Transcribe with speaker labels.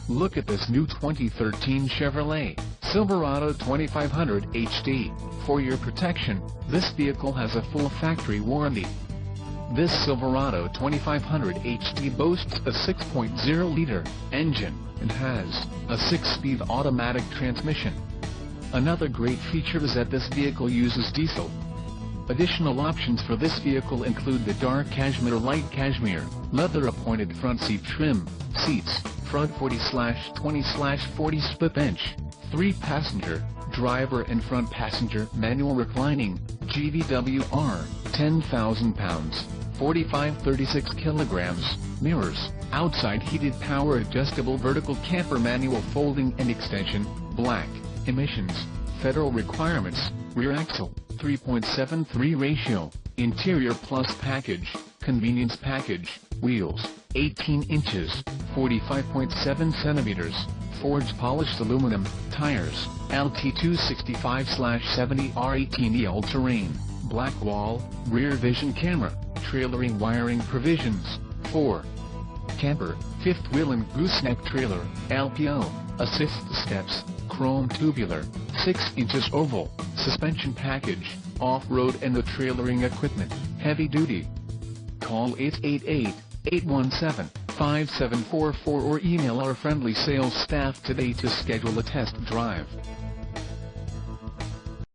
Speaker 1: Look at this new 2013 Chevrolet Silverado 2500 HD. For your protection, this vehicle has a full factory warranty. This Silverado 2500 HD boasts a 6.0-liter engine and has a 6-speed automatic transmission. Another great feature is that this vehicle uses diesel. Additional options for this vehicle include the dark cashmere, light cashmere, leather-appointed front seat trim, seats, front 40/20/40 split bench, 3-passenger, driver and front passenger manual reclining, GVWR, 10,000 pounds, 4536 kilograms, mirrors, outside heated power adjustable vertical camper manual folding and extension, black, emissions, federal requirements, rear axle, 3.73 ratio, interior plus package, convenience package, wheels, 18 inches, 45.7 centimeters, forged polished aluminum, tires, LT 265/70 R18E all-terrain, black wall, rear vision camera, trailering wiring provisions, 4. Camper, 5th wheel and gooseneck trailer, LPO, assist steps, chrome tubular, 6 inches oval, suspension package, off-road and the trailering equipment, heavy duty. Call 888-817-5744 or email our friendly sales staff today to schedule a test drive.